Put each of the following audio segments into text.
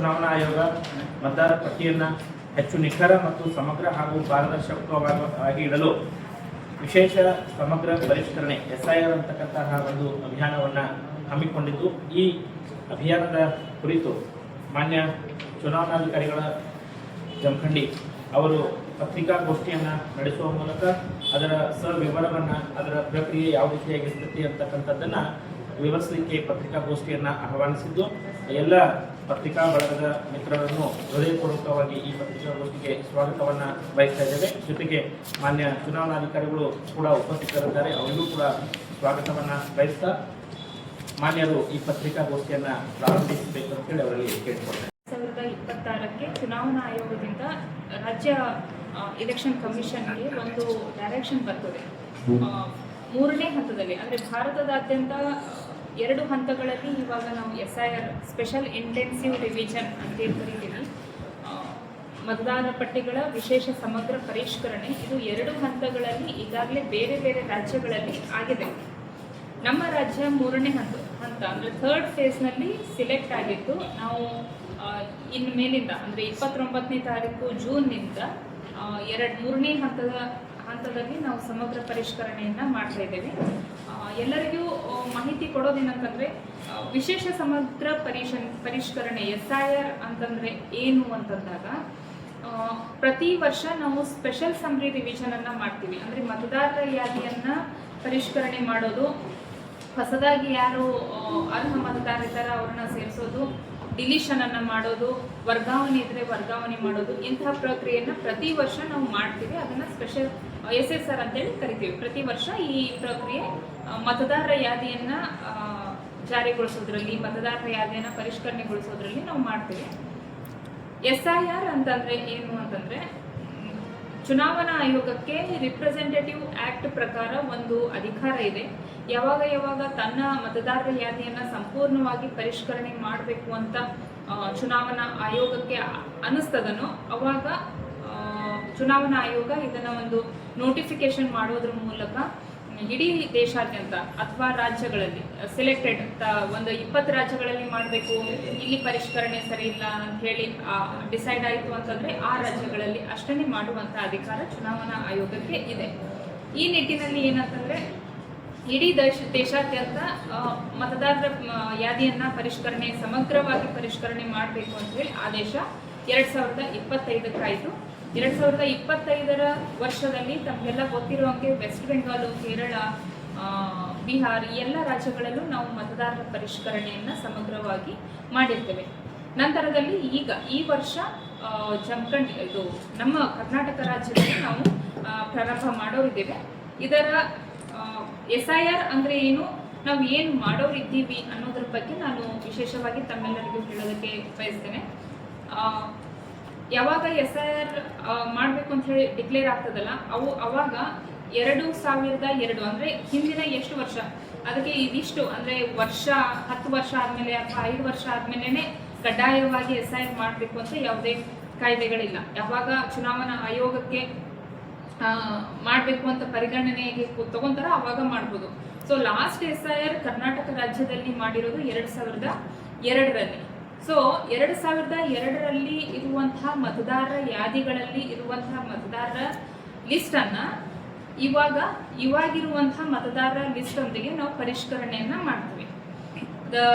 ಚುನಾವಣಾ ಆಯೋಗ ಮತದಾರರ ಪಟ್ಟಿಯನ್ನು ಹೆಚ್ಚು ನಿಖರ ಮತ್ತು ಸಮಗ್ರ ಹಾಗೂ ಪಾರದರ್ಶಕವಾಗಿ ಇಡಲು ವಿಶೇಷ ಸಮಗ್ರ ಪರಿಷ್ಕರಣೆ SIR ಅಂತಕ್ಕಂತಹ ಒಂದು ಅಭಿಯಾನವನ್ನು ಹಮ್ಮಿಕೊಂಡಿದ್ದು, ಈ ಅಭಿಯಾನದ ಕುರಿತು ಮಾನ್ಯ ಚುನಾವಣಾಧಿಕಾರಿಗಳ ಜಮಖಂಡಿ ಅವರು ಪತ್ರಿಕಾಗೋಷ್ಠಿಯನ್ನು ನಡೆಸುವ ಮೂಲಕ ಅದರ ಸವಿವರವನ್ನು, ಅದರ ಪ್ರಕ್ರಿಯೆ ಯಾವ ರೀತಿಯಾಗಿರ್ತೈತಿ ಅಂತಕ್ಕಂಥದ್ದನ್ನು ವಿವರಿಸಲಿಕ್ಕೆ ಪತ್ರಿಕಾಗೋಷ್ಠಿಯನ್ನು ಆಹ್ವಾನಿಸಿದ್ದು, ಎಲ್ಲ ಪತ್ರಿಕಾ ಬಳಗದ ಮಿತ್ರರನ್ನು ಹೃದಯಪೂರ್ವಕವಾಗಿ ಈ ಪತ್ರಿಕಾಗೋಷ್ಠಿಗೆ ಸ್ವಾಗತವನ್ನು ಬಯಸ್ತಾ ಇದ್ದೇವೆ. ಜೊತೆಗೆ ಮಾನ್ಯ ಚುನಾವಣಾಧಿಕಾರಿಗಳು ಕೂಡ ಉಪಸ್ಥಿತರಿದ್ದಾರೆ, ಅವರಿಗೂ ಕೂಡ ಸ್ವಾಗತವನ್ನು ಬಯಸ್ತಾ ಮಾನ್ಯರು ಈ ಪತ್ರಿಕಾಗೋಷ್ಠಿಯನ್ನು ಪ್ರಾರಂಭಿಸಬೇಕು ಅಂತೇಳಿ ಅವರಲ್ಲಿ ಕೇಳಿಕೊಳ್ತಾರೆ. 2026ಕ್ಕೆ ಚುನಾವಣಾ ಆಯೋಗದಿಂದ ರಾಜ್ಯ ಎಲೆಕ್ಷನ್ ಕಮಿಷನ್ಗೆ ಒಂದು ಡೈರೆಕ್ಷನ್ ಬರ್ತದೆ. 3ನೇ ಹಂತದಲ್ಲಿ ಅಂದರೆ ಭಾರತದಾದ್ಯಂತ 2 ಹಂತಗಳಲ್ಲಿ ಇವಾಗ ನಾವು SIR ಸ್ಪೆಷಲ್ ಇಂಟೆನ್ಸಿವ್ ರಿವಿಷನ್ ಅಂತ ಕರಿತೀವಿ. ಮತದಾರರ ಪಟ್ಟಿಗಳ ವಿಶೇಷ ಸಮಗ್ರ ಪರಿಷ್ಕರಣೆ ಇದು 2 ಹಂತಗಳಲ್ಲಿ ಈಗಾಗಲೇ ಬೇರೆ ಬೇರೆ ರಾಜ್ಯಗಳಲ್ಲಿ ಆಗಿದೆ. ನಮ್ಮ ರಾಜ್ಯ 3ನೇ ಹಂತ ಅಂದರೆ 3rd ಫೇಸ್ನಲ್ಲಿ ಸಿಲೆಕ್ಟ್ ಆಗಿದ್ದು, ನಾವು ಇನ್ನು ಮೇಲಿಂದ ಅಂದರೆ 29ನೇ ತಾರೀಕು ಜೂನ್ನಿಂದ 3ನೇ ಹಂತದಲ್ಲಿ ನಾವು ಸಮಗ್ರ ಪರಿಷ್ಕರಣೆಯನ್ನು ಮಾಡ್ತಾ ಇದ್ದೇವೆ. ಎಲ್ಲರಿಗೂ ಮಾಹಿತಿ ಕೊಡೋದೇನಂತಂದರೆ, ವಿಶೇಷ ಸಮಗ್ರ ಪರಿಷ್ಕರಣೆ SIR ಅಂತಂದರೆ ಏನು ಅಂತಂದಾಗ, ಪ್ರತಿ ವರ್ಷ ನಾವು ಸ್ಪೆಷಲ್ ಸಮ್ಮರಿ ರಿವಿಷನನ್ನು ಮಾಡ್ತೀವಿ. ಅಂದರೆ ಮತದಾರರ ಯಾದಿಯನ್ನು ಪರಿಷ್ಕರಣೆ ಮಾಡೋದು, ಹೊಸದಾಗಿ ಯಾರು ಅರ್ಹ ಮತದಾರರಿದ್ದಾರೆ ಅವ್ರನ್ನ ಸೇರಿಸೋದು, ಡಿಲೀಷನನ್ನು ಮಾಡೋದು, ವರ್ಗಾವಣೆ ಇದ್ದರೆ ವರ್ಗಾವಣೆ ಮಾಡೋದು, ಇಂತಹ ಪ್ರಕ್ರಿಯೆಯನ್ನು ಪ್ರತಿ ವರ್ಷ ನಾವು ಮಾಡ್ತೀವಿ. ಅದನ್ನು ಸ್ಪೆಷಲ್ SSR ಅಂತೇಳಿ ಕರಿತೀವಿ. ಪ್ರತಿ ವರ್ಷ ಈ ಪ್ರಕ್ರಿಯೆ ಮತದಾರರ ಯಾದಿಯನ್ನು ಜಾರಿಗೊಳಿಸೋದ್ರಲ್ಲಿ, ಮತದಾರರ ಯಾದಿಯನ್ನು ಪರಿಷ್ಕರಣೆಗೊಳಿಸೋದ್ರಲ್ಲಿ ನಾವು ಮಾಡ್ತೀವಿ. SIR ಅಂತಂದರೆ ಏನು ಅಂತಂದರೆ, ಚುನಾವಣಾ ಆಯೋಗಕ್ಕೆ ರಿಪ್ರೆಸೆಂಟೇಟಿವ್ ಆ್ಯಕ್ಟ್ ಪ್ರಕಾರ ಒಂದು ಅಧಿಕಾರ ಇದೆ. ಯಾವಾಗ ತನ್ನ ಮತದಾರರ ಯಾದಿಯನ್ನು ಸಂಪೂರ್ಣವಾಗಿ ಪರಿಷ್ಕರಣೆ ಮಾಡಬೇಕು ಅಂತ ಚುನಾವಣಾ ಆಯೋಗಕ್ಕೆ ಅನ್ನಿಸ್ತದನೋ ಅವಾಗ ಚುನಾವಣಾ ಆಯೋಗ ಇದನ್ನು ಒಂದು ನೋಟಿಫಿಕೇಶನ್ ಮಾಡೋದ್ರ ಮೂಲಕ ಇಡೀ ದೇಶಾದ್ಯಂತ ಅಥವಾ ರಾಜ್ಯಗಳಲ್ಲಿ ಸೆಲೆಕ್ಟೆಡ್ ಒಂದು 20 ರಾಜ್ಯಗಳಲ್ಲಿ ಮಾಡಬೇಕು, ಇಲ್ಲಿ ಪರಿಷ್ಕರಣೆ ಸರಿ ಇಲ್ಲ ಅಂತ ಹೇಳಿ ಡಿಸೈಡ್ ಆಯಿತು ಅಂತಂದರೆ ಆ ರಾಜ್ಯಗಳಲ್ಲಿ ಅಷ್ಟೇ ಮಾಡುವಂಥ ಅಧಿಕಾರ ಚುನಾವಣಾ ಆಯೋಗಕ್ಕೆ ಇದೆ. ಈ ನಿಟ್ಟಿನಲ್ಲಿ ಏನಂತಂದರೆ, ಇಡೀ ದೇಶಾದ್ಯಂತ ಮತದಾರರ ಯಾದಿಯನ್ನು ಸಮಗ್ರವಾಗಿ ಪರಿಷ್ಕರಣೆ ಮಾಡಬೇಕು ಅಂತ ಹೇಳಿ ಆದೇಶ 2025 2025ರ ವರ್ಷದಲ್ಲಿ ತಮಗೆಲ್ಲ ಗೊತ್ತಿರುವಂಗೆ ವೆಸ್ಟ್ ಬೆಂಗಾಲ್, ಕೇರಳ, ಬಿಹಾರ್ ಈ ಎಲ್ಲ ರಾಜ್ಯಗಳಲ್ಲೂ ನಾವು ಮತದಾರರ ಪರಿಷ್ಕರಣೆಯನ್ನು ಸಮಗ್ರವಾಗಿ ಮಾಡಿರ್ತೇವೆ. ನಂತರದಲ್ಲಿ ಈ ವರ್ಷ ಜಮಖಂಡಿ ಇದು ನಮ್ಮ ಕರ್ನಾಟಕ ರಾಜ್ಯದಲ್ಲಿ ನಾವು ಪ್ರಾರಂಭ ಮಾಡೋರಿದ್ದೇವೆ. ಇದರ SIR ಅಂದರೆ ಏನು, ನಾವು ಏನು ಮಾಡೋರಿದ್ದೀವಿ ಅನ್ನೋದ್ರ ಬಗ್ಗೆ ನಾನು ವಿಶೇಷವಾಗಿ ತಮ್ಮೆಲ್ಲರಿಗೂ ಹೇಳೋದಕ್ಕೆ ಬಯಸ್ತೇನೆ. ಯಾವಾಗ SIR ಮಾಡಬೇಕು ಅಂತ ಹೇಳಿ ಡಿಕ್ಲೇರ್ ಆಗ್ತದಲ್ಲ, ಅವಾಗ 2002 ಅಂದರೆ ಹಿಂದಿನ ಎಷ್ಟು ವರ್ಷ, ಅದಕ್ಕೆ ಇದಿಷ್ಟು ಅಂದರೆ 10 ವರ್ಷ ಆದಮೇಲೆ ಅಥವಾ 5 ವರ್ಷ ಆದಮೇಲೆ ಕಡ್ಡಾಯವಾಗಿ SIR ಮಾಡಬೇಕು ಅಂತ ಯಾವುದೇ ಕಾಯ್ದೆಗಳಿಲ್ಲ. ಯಾವಾಗ ಚುನಾವಣಾ ಆಯೋಗಕ್ಕೆ ಮಾಡಬೇಕು ಅಂತ ಪರಿಗಣನೆಗೆ ತಗೊಂತಾರ ಅವಾಗ ಮಾಡ್ಬೋದು. ಸೊ ಲಾಸ್ಟ್ SIR ಕರ್ನಾಟಕ ರಾಜ್ಯದಲ್ಲಿ ಮಾಡಿರೋದು 2002ರಲ್ಲಿ. ಸೊ 2002ರಲ್ಲಿ ಇರುವಂತಹ ಮತದಾರರ ಯಾದಿಗಳಲ್ಲಿ ಇರುವಂತಹ ಮತದಾರರ ಲಿಸ್ಟನ್ನು ಇವಾಗಿರುವಂತಹ ಮತದಾರರ ಲಿಸ್ಟೊಂದಿಗೆ ನಾವು ಪರಿಷ್ಕರಣೆಯನ್ನು ಮಾಡ್ತೀವಿ. ದ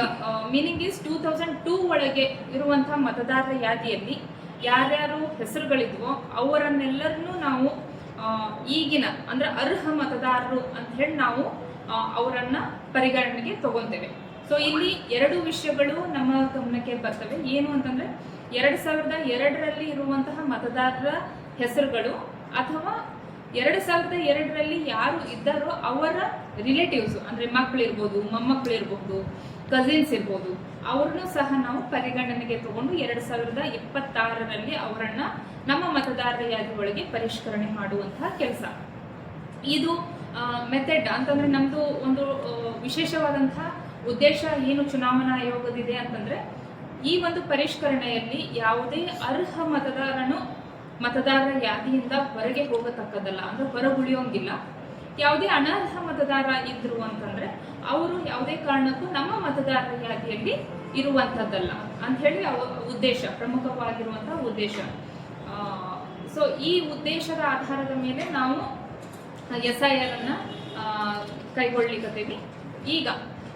ಮೀನಿಂಗ್ ಈಸ್ 2002 ಒಳಗೆ ಇರುವಂತಹ ಮತದಾರರ ಯಾದಿಯಲ್ಲಿ ಯಾರ್ಯಾರು ಹೆಸರುಗಳಿದ್ವೋ ಅವರನ್ನೆಲ್ಲರನ್ನೂ ನಾವು ಈಗಿನ ಅಂದರೆ ಅರ್ಹ ಮತದಾರರು ಅಂತ ಹೇಳಿ ನಾವು ಅವರನ್ನು ಪರಿಗಣನೆಗೆ ತಗೊತೇವೆ. ಸೊ ಇಲ್ಲಿ 2 ವಿಷಯಗಳು ನಮ್ಮ ಗಮನಕ್ಕೆ ಬರ್ತವೆ. ಏನು ಅಂತಂದರೆ, 2002ರಲ್ಲಿ ಇರುವಂತಹ ಮತದಾರರ ಹೆಸರುಗಳು ಅಥವಾ 2002ರಲ್ಲಿ ಯಾರು ಇದ್ದಾರೋ ಅವರ ರಿಲೇಟಿವ್ಸು ಅಂದರೆ ಮಕ್ಕಳಿರ್ಬೋದು, ಮೊಮ್ಮಕ್ಕಳಿರ್ಬೋದು, ಕಸಿನ್ಸ್ ಇರ್ಬೋದು, ಅವ್ರನ್ನೂ ಸಹ ನಾವು ಪರಿಗಣನೆಗೆ ತಗೊಂಡು 2026ರಲ್ಲಿ ಅವರನ್ನು ನಮ್ಮ ಮತದಾರರ ಯಾದಿ ಒಳಗೆ ಪರಿಷ್ಕರಣೆ ಮಾಡುವಂತಹ ಕೆಲಸ. ಇದು ಮೆಥಡ್ ಅಂತಂದರೆ ನಮ್ಮದು ಒಂದು ವಿಶೇಷವಾದಂತಹ ಉದ್ದೇಶ ಏನು ಚುನಾವಣಾ ಆಯೋಗದಿದೆ ಅಂತಂದರೆ, ಈ ಒಂದು ಪರಿಷ್ಕರಣೆಯಲ್ಲಿ ಯಾವುದೇ ಅರ್ಹ ಮತದಾರರ ಯಾದಿಯಿಂದ ಹೊರಗೆ ಹೋಗತಕ್ಕದಲ್ಲ, ಅಂದರೆ ಹೊರಗುಳಿಯೋಂಗಿಲ್ಲ. ಯಾವುದೇ ಅನರ್ಹ ಮತದಾರ ಇದ್ರು ಅಂತಂದರೆ ಅವರು ಯಾವುದೇ ಕಾರಣಕ್ಕೂ ನಮ್ಮ ಮತದಾರರ ಯಾದಿಯಲ್ಲಿ ಇರುವಂಥದ್ದಲ್ಲ ಅಂಥೇಳಿ ಉದ್ದೇಶ, ಪ್ರಮುಖವಾಗಿರುವಂತಹ ಉದ್ದೇಶ. ಸೊ ಈ ಉದ್ದೇಶದ ಆಧಾರದ ಮೇಲೆ ನಾವು SIR ಅನ್ನ ಕೈಗೊಳ್ಳಿಕತ್ತೀವಿ. ಈಗ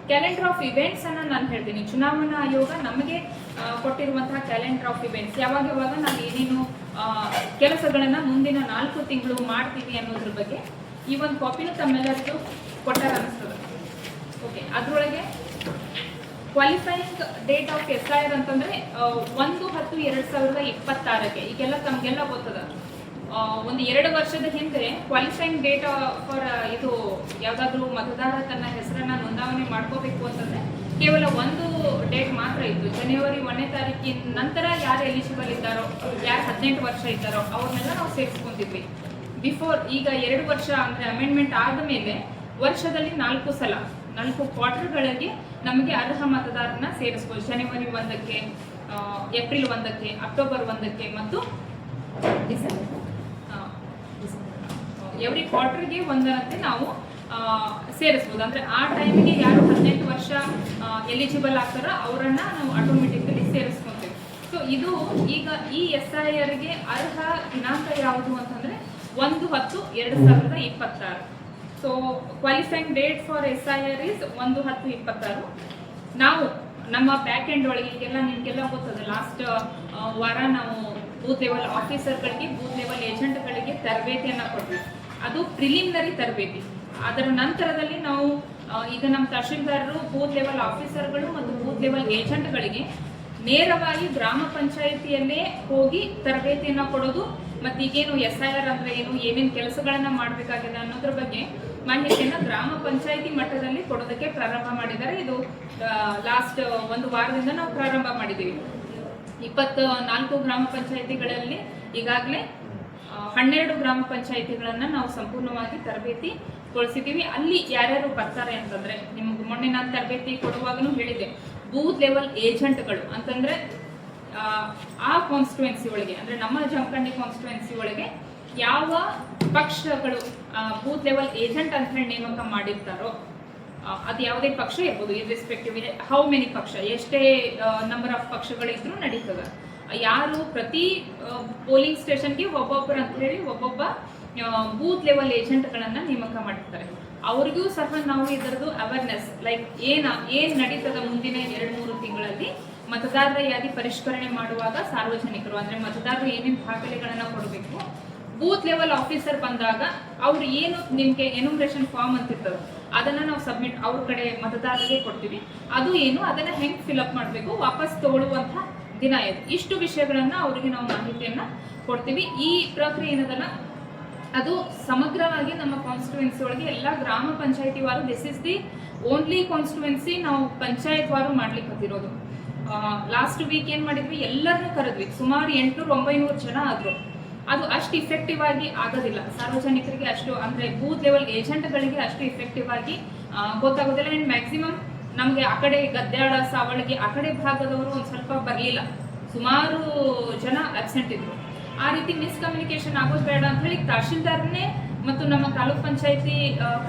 ಕ್ಯಾಲೆಂಡರ್ ಆಫ್ ಇವೆಂಟ್ಸ್ ಅನ್ನ ನಾನು ಹೇಳ್ತೀನಿ. ಚುನಾವಣಾ ಆಯೋಗ ನಮಗೆ ಕೊಟ್ಟಿರುವಂತಹ ಕ್ಯಾಲೆಂಡರ್ ಆಫ್ ಇವೆಂಟ್ಸ್ ಯಾವಾಗ ನಾವು ಏನೇನು ಕೆಲಸಗಳನ್ನ ಮುಂದಿನ 4 ತಿಂಗಳು ಮಾಡ್ತೀವಿ ಅನ್ನೋದ್ರ ಬಗ್ಗೆ ಈ ಒಂದು ಕಾಪಿನೂ ತಮ್ಮೆಲ್ಲರಿಗೂ ಕೊಟ್ಟಾರ ಅನಿಸ್ತದೆ. ಓಕೆ, ಅದರೊಳಗೆ ಕ್ವಾಲಿಫೈಯಿಂಗ್ ಡೇಟ್ ಆಫ್ SIR ಅಂತಂದ್ರೆ 1/10/2026 ಈಗೆಲ್ಲ ತಮಗೆಲ್ಲ ಗೊತ್ತದ. ಒಂದು 2 ವರ್ಷದ ಹಿಂದೆ ಕ್ವಾಲಿಫೈಯಿಂಗ್ ಡೇಟ್ ಫಾರ್ ಇದು ಯಾವುದಾದ್ರೂ ಮತದಾರ ತನ್ನ ಹೆಸರನ್ನ ನೋಂದಾವಣೆ ಮಾಡ್ಕೋಬೇಕು ಅಂತಂದ್ರೆ ಕೇವಲ ಒಂದು ಡೇಟ್ ಮಾತ್ರ ಇತ್ತು. ಜನವರಿ 1ನೇ ತಾರೀಕಿನ ನಂತರ ಯಾರು ಎಲಿಜಿಬಲ್ ಇದ್ದಾರೋ, ಯಾರು 18 ವರ್ಷ ಇದ್ದಾರೋ ಅವ್ರನ್ನೆಲ್ಲ ನಾವು ಸೇರಿಸ್ಕೊಂತಿದ್ವಿ. ಬಿಫೋರ್ ಈಗ 2 ವರ್ಷ ಅಂದ್ರೆ ಅಮೆಂಡ್ಮೆಂಟ್ ಆದ ಮೇಲೆ ವರ್ಷದಲ್ಲಿ 4 ಸಲ 4 ಕ್ವಾರ್ಟರ್ಗಳಿಗೆ ನಮಗೆ ಅರ್ಹ ಮತದಾರರನ್ನ ಸೇರಿಸ್ಬೋದು. ಜನವರಿ 1ಕ್ಕೆ, ಏಪ್ರಿಲ್ 1ಕ್ಕೆ, ಅಕ್ಟೋಬರ್ 1ಕ್ಕೆ ಮತ್ತು ಡಿಸೆಂಬರ್ ಎವ್ರಿ ಕ್ವಾರ್ಟರ್ಗೆ ಒಂದರಂತೆ ನಾವು ಸೇರಿಸ್ಬೋದು. ಅಂದ್ರೆ ಆ ಟೈಮಿಗೆ ಯಾರು 18 ವರ್ಷ ಎಲಿಜಿಬಲ್ ಆಗ್ತಾರೋ ಅವರನ್ನ ನಾವು ಆಟೋಮೆಟಿಕಲಿ ಸೇರಿಸ್ಕೊಂತೀವಿ. ಸೊ ಇದು ಈಗ ಈ SIRಗೆ ಅರ್ಹ ದಿನಾಂಕ ಯಾವುದು ಅಂತಂದ್ರೆ 1/10/2026. So qualifying date for SIR is 1/10/26. ನಾವು ನಮ್ಮ ಬ್ಯಾಕ್ ಎಂಡ್ ಒಳಗೆ ಈಗೆಲ್ಲ ನಿಮ್ಗೆಲ್ಲ ಗೊತ್ತದೆ, ಲಾಸ್ಟ್ ವಾರ ನಾವು ಬೂತ್ ಲೆವೆಲ್ ಆಫೀಸರ್ಗಳಿಗೆ, ಬೂತ್ ಲೆವೆಲ್ ಏಜೆಂಟ್ಗಳಿಗೆ ತರಬೇತಿಯನ್ನ ಕೊಡ್ತೀವಿ. ಅದು ಪ್ರಿಲಿಮಿನರಿ ತರಬೇತಿ. ಅದರ ನಂತರದಲ್ಲಿ ನಾವು ಈಗ ನಮ್ಮ ತಹಶೀಲ್ದಾರರು, ಬೂತ್ ಲೆವೆಲ್ ಆಫೀಸರ್ಗಳು ಮತ್ತು ಬೂತ್ ಲೆವೆಲ್ ಏಜೆಂಟ್ಗಳಿಗೆ ನೇರವಾಗಿ ಗ್ರಾಮ ಪಂಚಾಯಿತಿಯಲ್ಲೇ ಹೋಗಿ ತರಬೇತಿಯನ್ನ ಕೊಡೋದು ಮತ್ತು ಈಗೇನು SIR ಅಂದ್ರೆ ಏನು, ಏನೇನು ಕೆಲಸಗಳನ್ನ ಮಾಡಬೇಕಾಗಿದೆ ಅನ್ನೋದ್ರ ಬಗ್ಗೆ ಮಾಹಿತಿಯನ್ನ ಗ್ರಾಮ ಪಂಚಾಯಿತಿ ಮಟ್ಟದಲ್ಲಿ ಕೊಡೋದಕ್ಕೆ ಪ್ರಾರಂಭ ಮಾಡಿದ್ದಾರೆ. ಇದು ಲಾಸ್ಟ್ 1 ವಾರದಿಂದ ನಾವು ಪ್ರಾರಂಭ ಮಾಡಿದ್ದೀವಿ. 24 ಗ್ರಾಮ ಪಂಚಾಯಿತಿಗಳಲ್ಲಿ ಈಗಾಗಲೇ 12 ಗ್ರಾಮ ಪಂಚಾಯಿತಿಗಳನ್ನ ನಾವು ಸಂಪೂರ್ಣವಾಗಿ ತರಬೇತಿಗೊಳಿಸಿದ್ದೀವಿ. ಅಲ್ಲಿ ಯಾರ್ಯಾರು ಬರ್ತಾರೆ ಅಂತಂದ್ರೆ, ನಿಮ್ಗೆ ಮೊನ್ನೆ ನಾನು ತರಬೇತಿ ಕೊಡುವಾಗನೂ ಹೇಳಿದ್ದೆ, ಬೂತ್ ಲೆವೆಲ್ ಏಜೆಂಟ್ಗಳು ಅಂತಂದ್ರೆ ಆ ಕಾನ್ಸ್ಟಿಟ್ಯುವೆನ್ಸಿ ಒಳಗೆ ಅಂದ್ರೆ ನಮ್ಮ ಜಮಖಂಡಿ ಕಾನ್ಸ್ಟಿಟ್ಯುವೆನ್ಸಿ ಒಳಗೆ ಯಾವ ಪಕ್ಷಗಳು ಬೂತ್ ಲೆವೆಲ್ ಏಜೆಂಟ್ ಅಂತ ಹೇಳಿ ನೇಮಕ ಮಾಡಿರ್ತಾರೋ, ಅದು ಯಾವುದೇ ಪಕ್ಷ ಇರ್ಬೋದು, ಇರ್ರೆಸ್ಪೆಕ್ಟಿವ್ ಹೌ ಮೆನಿ ಪಕ್ಷ, ಎಷ್ಟೇ ನಂಬರ್ ಆಫ್ ಪಕ್ಷಗಳಿದ್ರೂ ನಡೀತದೆ. ಯಾರು ಪ್ರತಿ ಪೋಲಿಂಗ್ ಸ್ಟೇಷನ್ಗೆ ಒಬ್ಬೊಬ್ಬರು ಅಂತ ಹೇಳಿ ಒಬ್ಬೊಬ್ಬ ಬೂತ್ ಲೆವೆಲ್ ಏಜೆಂಟ್ಗಳನ್ನ ನೇಮಕ ಮಾಡಿರ್ತಾರೆ. ಅವ್ರಿಗೂ ಸಹ ನಾವು ಇದರದ್ದು ಅವೇರ್ನೆಸ್, ಲೈಕ್ ಏನ್ ನಡೀತದ ಮುಂದಿನ 2-3 ತಿಂಗಳಲ್ಲಿ ಮತದಾರರ ಯಾದಿ ಪರಿಷ್ಕರಣೆ ಮಾಡುವಾಗ ಸಾರ್ವಜನಿಕರು ಅಂದ್ರೆ ಮತದಾರರು ಏನೇನು ದಾಖಲೆಗಳನ್ನ ಕೊಡಬೇಕು, ಬೂತ್ ಲೆವೆಲ್ ಆಫೀಸರ್ ಬಂದಾಗ ಅವ್ರು ಏನು ನಿಮ್ಗೆ ಎನ್ಯುಮರೇಷನ್ ಫಾರ್ಮ್ ಅಂತ ಇರ್ತದೆ ಅದನ್ನ ನಾವು ಸಬ್ಮಿಟ್ ಅವ್ರ ಕಡೆ ಮತದಾರರಿಗೆ ಕೊಡ್ತೀವಿ. ಅದು ಏನು, ಅದನ್ನ ಹೆಂಗ್ ಫಿಲ್ಅಪ್ ಮಾಡಬೇಕು, ವಾಪಸ್ ತಗೊಳ್ಳುವಂತ ದಿನ ಇದು. ಇಷ್ಟು ವಿಷಯಗಳನ್ನ ಅವರಿಗೆ ನಾವು ಮಾಹಿತಿಯನ್ನ ಕೊಡ್ತೀವಿ. ಈ ಪ್ರಕ್ರಿಯೆ ಏನದಲ್ಲ ಅದು ಸಮಗ್ರವಾಗಿ ನಮ್ಮ ಕಾನ್ಸ್ಟಿಟ್ಯುವೆನ್ಸಿ ಒಳಗೆ ಎಲ್ಲ ಗ್ರಾಮ ಪಂಚಾಯತಿ ವಾರು, this is the only constituency ನಾವು ಪಂಚಾಯತ್ ವಾರು ಮಾಡ್ಲಿಕ್ಕೆ ಹತ್ತಿರೋದು. ಲಾಸ್ಟ್ ವೀಕ್ ಏನ್ ಮಾಡಿದ್ವಿ, ಎಲ್ಲರನ್ನೂ ಕರೆದ್ವಿ. ಸುಮಾರು 800-900 ಜನ ಆದ್ರು. ಅದು ಅಷ್ಟು ಇಫೆಕ್ಟಿವ್ ಆಗಿ ಆಗೋದಿಲ್ಲ ಸಾರ್ವಜನಿಕರಿಗೆ, ಅಷ್ಟು ಅಂದ್ರೆ ಬೂತ್ ಲೆವೆಲ್ ಏಜೆಂಟ್ಗಳಿಗೆ ಅಷ್ಟು ಇಫೆಕ್ಟಿವ್ ಆಗಿ ಗೊತ್ತಾಗೋದಿಲ್ಲ. ಅಂಡ್ ಮ್ಯಾಕ್ಸಿಮಮ್ ನಮ್ಗೆ ಆ ಕಡೆ ಗದ್ಯಾಳ, ಸಾವಳಗಿ ಆ ಕಡೆ ಭಾಗದವರು ಒಂದ್ ಸ್ವಲ್ಪ ಬರಲಿಲ್ಲ, ಸುಮಾರು ಜನ ಅಬ್ಸೆಂಟ್ ಇದ್ರು. ಆ ರೀತಿ ಮಿಸ್ಕಮ್ಯುನಿಕೇಶನ್ ಆಗೋದು ಬೇಡ ಅಂತ ಹೇಳಿ ತಹಶೀಲ್ದಾರ್ನೇ ಮತ್ತು ನಮ್ಮ ತಾಲೂಕ್ ಪಂಚಾಯತಿ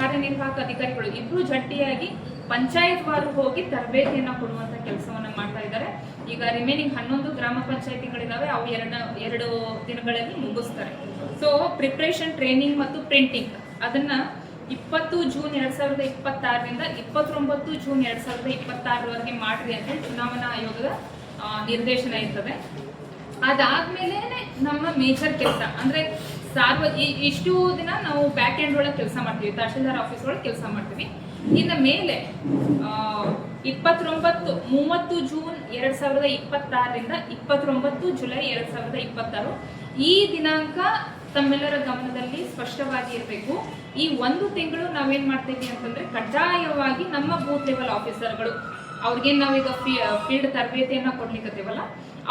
ಕಾರ್ಯನಿರ್ವಾಹಕ ಅಧಿಕಾರಿಗಳು ಇಬ್ರು ಜಂಟಿಯಾಗಿ ಪಂಚಾಯತ್ ವಾರು ಹೋಗಿ ತರಬೇತಿಯನ್ನ ಕೊಡುವಂತ ಕೆಲಸವನ್ನ ಮಾಡ್ತಾ ಇದ್ದಾರೆ. ಈಗ ರಿಮೈನಿಂಗ್ 11 ಗ್ರಾಮ ಪಂಚಾಯತಿಗಳಿದಾವೆ, ಅವು 2 ದಿನಗಳಲ್ಲಿ ಮುಗಿಸ್ತಾರೆ. ಸೊ ಪ್ರಿಪರೇಷನ್, ಟ್ರೈನಿಂಗ್ ಮತ್ತು ಪ್ರಿಂಟಿಂಗ್ ಅದನ್ನ 20 ಜೂನ್ 2026ರಿಂದ 29 ಜೂನ್ 2026ರವರೆಗೆ ಮಾಡ್ರಿ ಅಂತ ಹೇಳಿ ಚುನಾವಣಾ ಆಯೋಗದ ನಿರ್ದೇಶನ ಇರ್ತದೆ. ಅದಾದ್ಮೇಲೆ ನಮ್ಮ ಮೇಜರ್ ಕೆಲಸ ಅಂದ್ರೆ ಇಷ್ಟು ದಿನ ನಾವು ಬ್ಯಾಕ್ ಎಂಡ್ ಒಳಗೆ ಕೆಲಸ ಮಾಡ್ತೀವಿ, ತಹಶೀಲ್ದಾರ್ ಆಫೀಸ್ ಒಳಗೆ ಕೆಲಸ ಮಾಡ್ತೀವಿ. ಇನ್ನು ಮೇಲೆ 30 ಜೂನ್ 2026ರಿಂದ 29 ಜುಲೈ 2026 ಈ ದಿನಾಂಕ ತಮ್ಮೆಲ್ಲರ ಗಮನದಲ್ಲಿ ಸ್ಪಷ್ಟವಾಗಿ ಇರಬೇಕು. ಈ 1 ತಿಂಗಳು ನಾವೇನ್ ಮಾಡ್ತೀವಿ ಅಂತಂದ್ರೆ ಕಡ್ಡಾಯವಾಗಿ ನಮ್ಮ ಬೂತ್ ಲೆವೆಲ್ ಆಫೀಸರ್ಗಳು, ಅವ್ರಿಗೆ ನಾವೀಗ ಫೀಲ್ಡ್ ತರಬೇತಿಯನ್ನ ಕೊಡ್ಲಿಕ್ಕತ್ತೀವಲ್ಲ,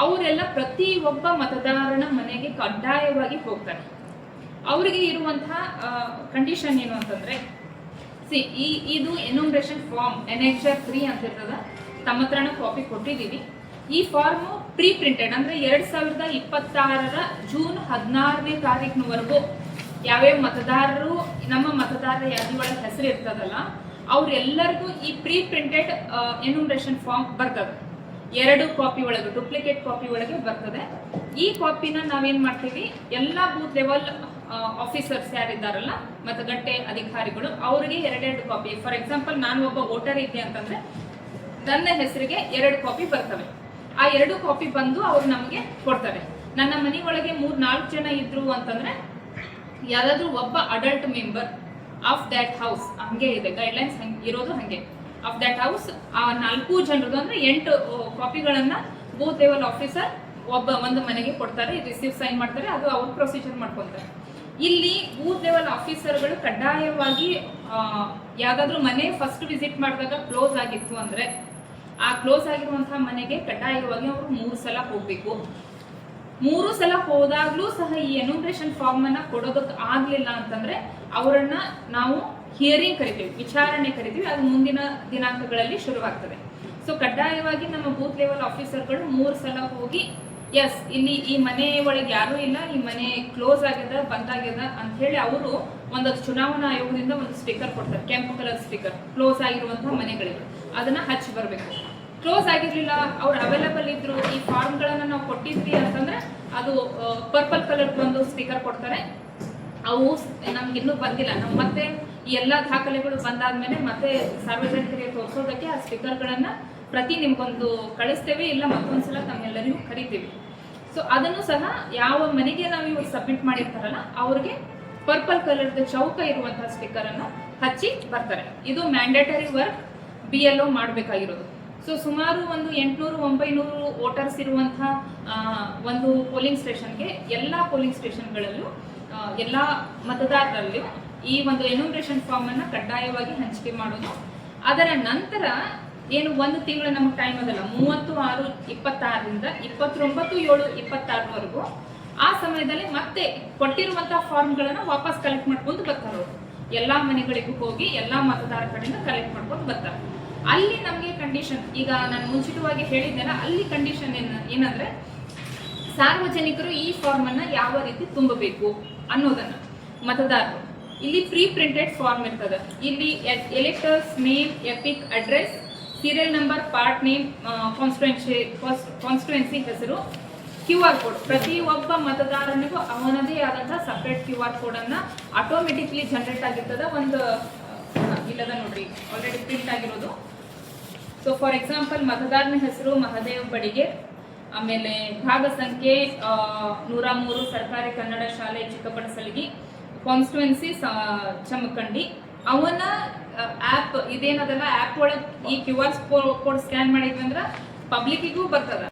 ಅವರೆಲ್ಲ ಪ್ರತಿ ಒಬ್ಬ ಮತದಾರನ ಮನೆಗೆ ಕಡ್ಡಾಯವಾಗಿ ಹೋಗ್ತಾರೆ. ಅವರಿಗೆ ಇರುವಂತಹ ಕಂಡೀಷನ್ ಏನು ಅಂತಂದ್ರೆ, ಇದು ಎನ್ಯುಮರೇಷನ್ ಫಾರ್ಮ್ NHR 3 ಅಂತ ಇರ್ತದ, ತಮ್ಮ ಹತ್ರನ ಕಾಪಿ ಕೊಟ್ಟಿದ್ದೀವಿ. ಈ ಫಾರ್ಮ್ ಪ್ರೀ ಪ್ರಿಂಟೆಡ್ ಅಂದ್ರೆ 2026ರ ಜೂನ್ 16ನೇ ತಾರೀಕಿನವರೆಗೂ ಯಾವ್ಯಾವ ಮತದಾರರು ನಮ್ಮ ಮತದಾರರ ಯಾದಿ ಒಳಗೆ ಹೆಸರು ಇರ್ತದಲ್ಲ ಅವ್ರೆಲ್ಲರಿಗೂ ಈ ಪ್ರೀ ಪ್ರಿಂಟೆಡ್ ಎನ್ಯುಮರೇಷನ್ ಫಾರ್ಮ್ ಬರ್ತದೆ. 2 ಕಾಪಿ ಒಳಗೆ, ಡೂಪ್ಲಿಕೇಟ್ ಕಾಪಿ ಒಳಗೆ ಬರ್ತದೆ. ಈ ಕಾಪಿನ ನಾವೇನ್ ಮಾಡ್ತೀವಿ, ಎಲ್ಲ ಬೂತ್ ಲೆವೆಲ್ ಆಫೀಸರ್ಸ್ ಯಾರಿದ್ದಾರಲ್ಲ, ಮತಗಟ್ಟೆ ಅಧಿಕಾರಿಗಳು, ಅವರಿಗೆ 2 ಕಾಪಿ. ಫಾರ್ ಎಕ್ಸಾಂಪಲ್, ನಾನು ಒಬ್ಬ ವೋಟರ್ ಇದ್ದೆ ಅಂತಂದ್ರೆ ನನ್ನ ಹೆಸರಿಗೆ 2 ಕಾಪಿ ಬರ್ತವೆ. ಆ 2 ಕಾಪಿ ಬಂದು ಅವ್ರು ನಮಗೆ ಕೊಡ್ತಾರೆ. ನನ್ನ ಮನೆ ಒಳಗೆ 3-4 ಜನ ಇದ್ರು ಅಂತಂದ್ರೆ ಯಾರಾದ್ರೂ ಒಬ್ಬ adult member of that house, ಹಂಗೆ ಇದೆ ಗೈಡ್ಲೈನ್ಸ್ ಇರೋದು, ಹಂಗೆ ಆಫ್ ದ್ಯಾಟ್ ಹೌಸ್ ಆ 4 ಜನರದು ಅಂದ್ರೆ 8 ಕಾಪಿಗಳನ್ನ ಬೂತ್ ಲೆವೆಲ್ ಆಫೀಸರ್ ಒಂದು ಮನೆಗೆ ಕೊಡ್ತಾರೆ, ರಿಸೀವ್ ಸೈನ್ ಮಾಡ್ತಾರೆ, ಅದು ಅವ್ರ ಪ್ರೊಸೀಜರ್ ಮಾಡ್ಕೊತಾರೆ. ಇಲ್ಲಿ ಬೂತ್ ಲೆವೆಲ್ ಆಫೀಸರ್ಗಳು ಕಡ್ಡಾಯವಾಗಿ ಯಾವ್ದಾದ್ರು ಮನೆ ಫಸ್ಟ್ ವಿಸಿಟ್ ಮಾಡಿದಾಗ ಕ್ಲೋಸ್ ಆಗಿತ್ತು ಅಂದ್ರೆ ಆ ಕ್ಲೋಸ್ ಆಗಿರುವಂತಹ ಮನೆಗೆ ಕಡ್ಡಾಯವಾಗಿ ಅವರು 3 ಸಲ ಹೋಗ್ಬೇಕು. 3 ಸಲ ಹೋದಾಗ್ಲೂ ಸಹ ಈ ಎನ್ಯುಮರೇಷನ್ ಫಾರ್ಮ್ ಅನ್ನ ಕೊಡೋದಕ್ಕೆ ಆಗ್ಲಿಲ್ಲ ಅಂತಂದ್ರೆ ಅವರನ್ನ ನಾವು ಹಿಯರಿಂಗ್ ಕರಿತೀವಿ, ವಿಚಾರಣೆ ಕರಿತೀವಿ. ಅದು ಮುಂದಿನ ದಿನಾಂಕಗಳಲ್ಲಿ ಶುರುವಾಗ್ತದೆ. ಸೊ ಕಡ್ಡಾಯವಾಗಿ ನಮ್ಮ ಬೂತ್ ಲೆವೆಲ್ ಆಫೀಸರ್ಗಳು 3 ಸಲ ಹೋಗಿ ಎಸ್ ಇಲ್ಲಿ ಈ ಮನೆ ಒಳಗೆ ಯಾರೂ ಇಲ್ಲ, ಈ ಮನೆ ಕ್ಲೋಸ್ ಆಗ್ಯದ, ಬಂದಾಗ್ಯದ ಅಂತ ಹೇಳಿ ಅವರು ಒಂದೊಂದು ಚುನಾವಣಾ ಆಯೋಗದಿಂದ ಒಂದು ಸ್ಟಿಕ್ಕರ್ ಕೊಡ್ತಾರೆ, ಕೆಂಪು ಕಲರ್ ಸ್ಟಿಕ್ಕರ್, ಕ್ಲೋಸ್ ಆಗಿರುವಂತಹ ಮನೆಗಳಿಗೆ ಅದನ್ನ ಹಚ್ಚಿ ಬರಬೇಕು. ಕ್ಲೋಸ್ ಆಗಿರ್ಲಿಲ್ಲ, ಅವ್ರು ಅವೈಲಬಲ್ ಇದ್ರು, ಈ ಫಾರ್ಮ್ಗಳನ್ನ ನಾವು ಕೊಟ್ಟಿದ್ವಿ ಅಂತಂದ್ರೆ ಅದು ಪರ್ಪಲ್ ಕಲರ್ ಒಂದು ಸ್ಟಿಕ್ಕರ್ ಕೊಡ್ತಾರೆ. ಅವು ನಮ್ಗೆ ಇನ್ನೂ ಬಂದಿಲ್ಲ, ನಾವು ಮತ್ತೆ ಈ ಎಲ್ಲಾ ದಾಖಲೆಗಳು ಬಂದಾದ್ಮೇಲೆ ಮತ್ತೆ ಸಾರ್ವಜನಿಕರಿಗೆ ತೋರಿಸೋದಕ್ಕೆ ಆ ಸ್ಟಿಕ್ಕರ್ಗಳನ್ನ ಪ್ರತಿ ನಿಮ್ಗೊಂದು ಕಳಿಸ್ತೇವೆ, ಇಲ್ಲ ಮತ್ತೊಂದ್ಸಲ ತಮ್ಮೆಲ್ಲರಿಗೂ ಕರಿತೀವಿ. ಸೊ ಅದನ್ನು ಸಹ ಯಾವ ಮನೆಗೆ ನಾವು ಇವ್ರು ಸಬ್ಮಿಟ್ ಮಾಡಿರ್ತಾರಲ್ಲ ಅವ್ರಿಗೆ ಪರ್ಪಲ್ ಕಲರ್ದ ಚೌಕ ಇರುವಂತಹ ಸ್ಟಿಕ್ಕರ್ ಅನ್ನ ಹಚ್ಚಿ ಬರ್ತಾರೆ. ಇದು ಮ್ಯಾಂಡೇಟರಿ ವರ್ಕ್ BLO ಮಾಡಬೇಕಾಗಿರೋದು. ಸೊ ಸುಮಾರು ಒಂದು 800-900 ವೋಟರ್ಸ್ ಇರುವಂತಹ ಒಂದು ಪೋಲಿಂಗ್ ಸ್ಟೇಷನ್ಗೆ ಎಲ್ಲ ಪೋಲಿಂಗ್ ಸ್ಟೇಷನ್ಗಳಲ್ಲೂ ಎಲ್ಲ ಮತದಾರರಲ್ಲೂ ಈ ಒಂದು ಎನ್ಯುಮರೇಷನ್ ಫಾರ್ಮ್ ಅನ್ನ ಕಡ್ಡಾಯವಾಗಿ ಹಂಚಿಕೆ ಮಾಡೋದು. ಅದರ ನಂತರ ಏನು 1 ತಿಂಗಳು ನಮಗೆ ಟೈಮ್ ಅದಲ್ಲ, 30/6/26ರಿಂದ 29/7/26ವರೆಗೂ ಆ ಸಮಯದಲ್ಲಿ ಮತ್ತೆ ಕೊಟ್ಟಿರುವಂತಹ ಫಾರ್ಮ್ಗಳನ್ನ ವಾಪಸ್ ಕಲೆಕ್ಟ್ ಮಾಡ್ಕೊಂಡು ಬರ್ತಾರೆ. ಅವರು ಎಲ್ಲಾ ಮನೆಗಳಿಗೂ ಹೋಗಿ ಎಲ್ಲಾ ಮತದಾರರ ಕಡೆಯಿಂದ ಕಲೆಕ್ಟ್ ಮಾಡ್ಕೊಂಡು ಬರ್ತಾರೆ. ಅಲ್ಲಿ ನಮಗೆ ಕಂಡೀಷನ್, ಈಗ ನಾನು ಮುಂಚಿತವಾಗಿ ಹೇಳಿದ್ದೆಲ್ಲ, ಅಲ್ಲಿ ಕಂಡೀಷನ್ ಏನಂದ್ರೆ ಸಾರ್ವಜನಿಕರು ಈ ಫಾರ್ಮ್ ಅನ್ನ ಯಾವ ರೀತಿ ತುಂಬಬೇಕು ಅನ್ನೋದನ್ನ ಮತದಾರರು, ಇಲ್ಲಿ ಪ್ರೀ ಪ್ರಿಂಟೆಡ್ ಫಾರ್ಮ್ ಇರ್ತದೆ. ಇಲ್ಲಿ electors name, EPIC address, serial number, part name, constituency ಹೆಸರು, QR ಕೋಡ್. ಪ್ರತಿ ಒಬ್ಬ ಮತದಾರನಿಗೂ ಅವನದೇ ಆದಂತಹ ಸಪರೇಟ್ QR ಕೋಡ್ ಅನ್ನ ಆಟೋಮೆಟಿಕ್ಲಿ ಜನರೇಟ್ ಆಗಿರ್ತದೆ. ಒಂದು ಇಲ್ಲದ ನೋಡ್ರಿ, ಆಲ್ರೆಡಿ ಪ್ರಿಂಟ್ ಆಗಿರೋದು. ಸೊ ಫಾರ್ ಎಕ್ಸಾಂಪಲ್, ಮತದಾರನ ಹೆಸರು ಮಹದೇವ್ ಬಡಿಗೆ, ಆಮೇಲೆ ಭಾಗ ಸಂಖ್ಯೆ 103 ಸರ್ಕಾರಿ ಕನ್ನಡ ಶಾಲೆ ಚಿಕ್ಕಪಡಸಲಗಿ, ಕಾನ್ಸ್ಟಿಟ್ಯೂನ್ಸಿ ಚಮಕಂಡಿ. ಅವನ ಆ್ಯಪ್ ಇದೇನದಲ್ಲ, ಆ್ಯಪ್ ಒಳಗೆ ಈ QR ಕೋಡ್ ಸ್ಕ್ಯಾನ್ ಮಾಡಿದ್ವಿ ಅಂದ್ರೆ ಪಬ್ಲಿಕ್ಕಿಗೂ ಬರ್ತದ.